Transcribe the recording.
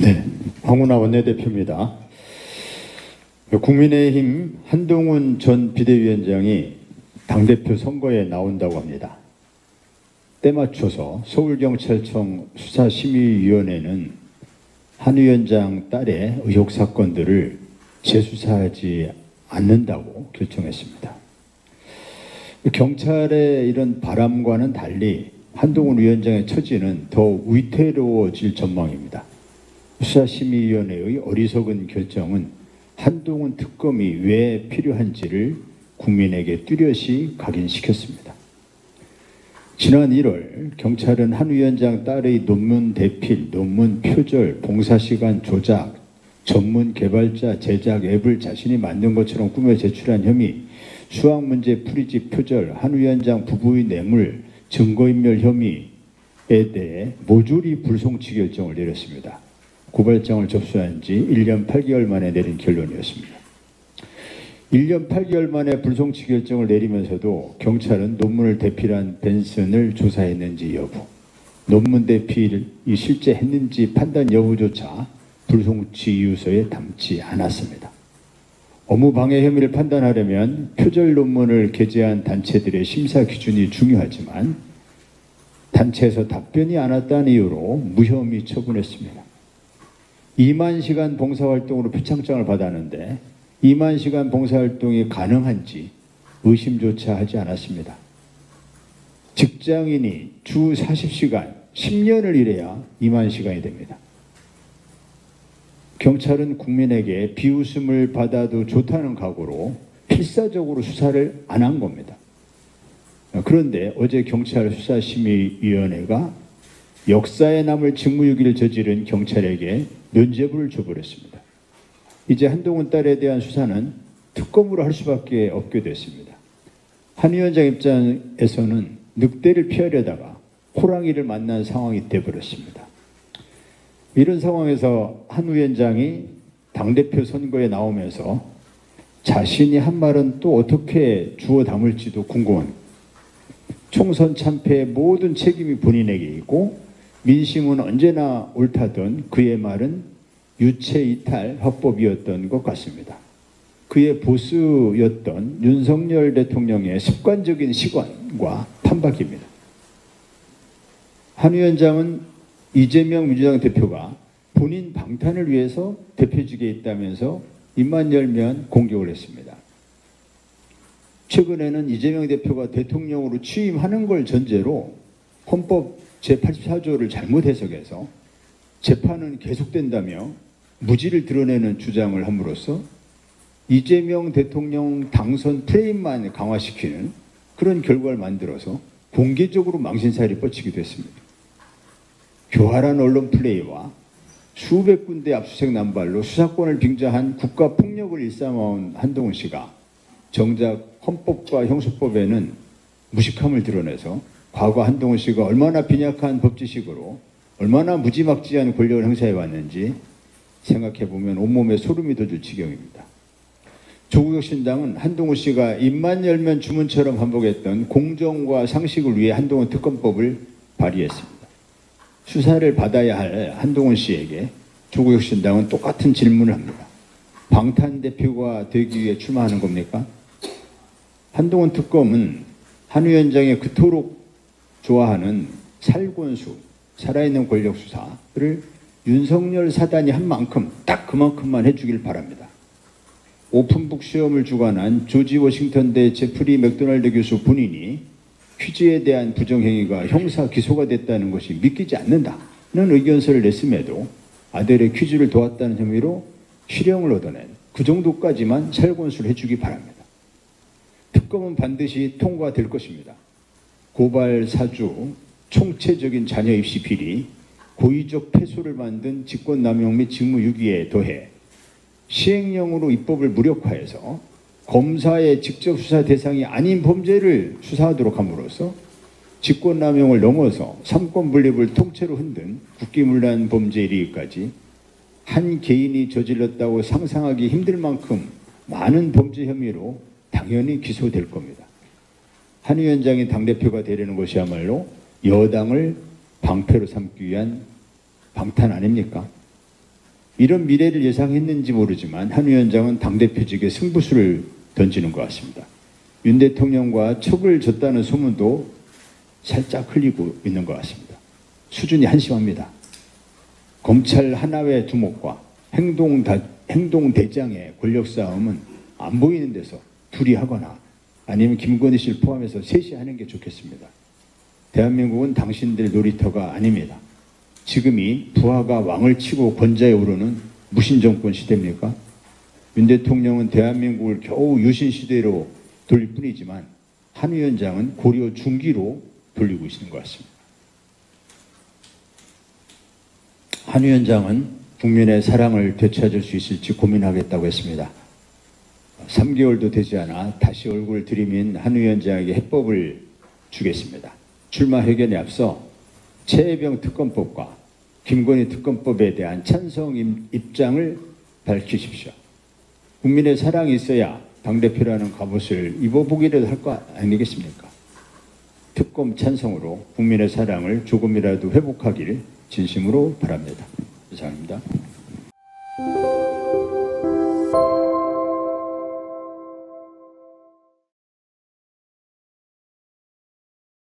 네, 황운하 원내대표입니다. 국민의힘 한동훈 전 비대위원장이 당대표 선거에 나온다고 합니다. 때맞춰서 서울경찰청 수사심의위원회는 한 위원장 딸의 의혹 사건들을 재수사하지 않는다고 결정했습니다. 경찰의 이런 바람과는 달리 한동훈 위원장의 처지는 더 위태로워질 전망입니다. 수사심의위원회의 어리석은 결정은 한동훈 특검이 왜 필요한지를 국민에게 뚜렷이 각인시켰습니다. 지난 1월 경찰은 한 위원장 딸의 논문 대필, 논문 표절, 봉사시간 조작, 전문 개발자 제작 앱을 자신이 만든 것처럼 꾸며 제출한 혐의, 수학문제 풀이집 표절, 한 위원장 부부의 뇌물, 증거인멸 혐의에 대해 모조리 불송치 결정을 내렸습니다. 고발장을 접수한 지 1년 8개월 만에 내린 결론이었습니다. 1년 8개월 만에 불송치 결정을 내리면서도 경찰은 논문을 대필한 벤슨을 조사했는지 여부, 논문 대필이 실제 했는지 판단 여부조차 불송치 이유서에 담지 않았습니다. 업무방해 혐의를 판단하려면 표절 논문을 게재한 단체들의 심사 기준이 중요하지만 단체에서 답변이 안 왔다는 이유로 무혐의 처분했습니다. 2만 시간 봉사활동으로 표창장을 받았는데 2만 시간 봉사활동이 가능한지 의심조차 하지 않았습니다. 직장인이 주 40시간, 10년을 일해야 2만 시간이 됩니다. 경찰은 국민에게 비웃음을 받아도 좋다는 각오로 필사적으로 수사를 안 한 겁니다. 그런데 어제 경찰 수사심의위원회가 역사에 남을 직무유기를 저지른 경찰에게 면죄부를 줘버렸습니다. 이제 한동훈 딸에 대한 수사는 특검으로 할 수밖에 없게 됐습니다. 한 위원장 입장에서는 늑대를 피하려다가 호랑이를 만난 상황이 돼버렸습니다. 이런 상황에서 한 위원장이 당대표 선거에 나오면서 자신이 한 말은 또 어떻게 주워 담을지도 궁금합니다. 총선 참패의 모든 책임이 본인에게 있고 민심은 언제나 옳다던 그의 말은 유체이탈 화법이었던 것 같습니다. 그의 보스였던 윤석열 대통령의 습관적인 시관과 판박입니다. 한 위원장은 이재명 민주당 대표가 본인 방탄을 위해서 대표직에 있다면서 입만 열면 공격을 했습니다. 최근에는 이재명 대표가 대통령으로 취임하는 걸 전제로 헌법 제84조를 잘못 해석해서 재판은 계속된다며 무지를 드러내는 주장을 함으로써 이재명 대통령 당선 프레임만 강화시키는 그런 결과를 만들어서 공개적으로 망신살이 뻗치기도 했습니다. 교활한 언론 플레이와 수백 군데 압수수색 남발로 수사권을 빙자한 국가폭력을 일삼아온 한동훈 씨가 정작 헌법과 형사법에는 무식함을 드러내서 과거 한동훈 씨가 얼마나 빈약한 법지식으로 얼마나 무지막지한 권력을 행사해 왔는지 생각해보면 온몸에 소름이 돋을 지경입니다. 조국혁신당은 한동훈 씨가 입만 열면 주문처럼 반복했던 공정과 상식을 위해 한동훈 특검법을 발의했습니다. 수사를 받아야 할 한동훈 씨에게 조국혁신당은 똑같은 질문을 합니다. 방탄 대표가 되기 위해 출마하는 겁니까? 한동훈 특검은 한 위원장이 그토록 좋아하는 살권수, 살아있는 권력 수사를 윤석열 사단이 한 만큼 딱 그만큼만 해주길 바랍니다. 오픈북 시험을 주관한 조지 워싱턴대 제프리 맥도날드 교수 본인이 퀴즈에 대한 부정행위가 형사 기소가 됐다는 것이 믿기지 않는다는 의견서를 냈음에도 아들의 퀴즈를 도왔다는 혐의로 실형을 얻어낸 그 정도까지만 살권수를 해주기 바랍니다. 특검은 반드시 통과될 것입니다. 고발 사주, 총체적인 자녀 입시 비리, 고의적 폐소를 만든 직권남용 및 직무유기에 더해 시행령으로 입법을 무력화해서 검사의 직접 수사 대상이 아닌 범죄를 수사하도록 함으로써 직권남용을 넘어서 삼권분립을 통째로 흔든 국기문란 범죄에 이르기까지 한 개인이 저질렀다고 상상하기 힘들 만큼 많은 범죄 혐의로 당연히 기소될 겁니다. 한 위원장이 당대표가 되려는 것이야말로 여당을 방패로 삼기 위한 방탄 아닙니까? 이런 미래를 예상했는지 모르지만 한 위원장은 당대표직에 승부수를 던지는 것 같습니다. 윤 대통령과 척을 졌다는 소문도 살짝 흘리고 있는 것 같습니다. 수준이 한심합니다. 검찰 하나의 두목과 행동대장의 권력 싸움은 안 보이는 데서 둘이 하거나 아니면 김건희 씨를 포함해서 셋이 하는 게 좋겠습니다. 대한민국은 당신들 놀이터가 아닙니다. 지금이 부하가 왕을 치고 권좌에 오르는 무신정권 시대입니까? 윤 대통령은 대한민국을 겨우 유신시대로 돌릴 뿐이지만 한 위원장은 고려 중기로 돌리고 있는 것 같습니다. 한 위원장은 국민의 사랑을 되찾을 수 있을지 고민하겠다고 했습니다. 3개월도 되지 않아 다시 얼굴 들이민 한 위원장에게 해법을 주겠습니다. 출마 회견에 앞서 최혜병 특검법과 김건희 특검법에 대한 찬성 입장을 밝히십시오. 국민의 사랑이 있어야 당대표라는 갑옷을 입어보기라도 할 거 아니겠습니까? 특검 찬성으로 국민의 사랑을 조금이라도 회복하길 진심으로 바랍니다. 이상입니다.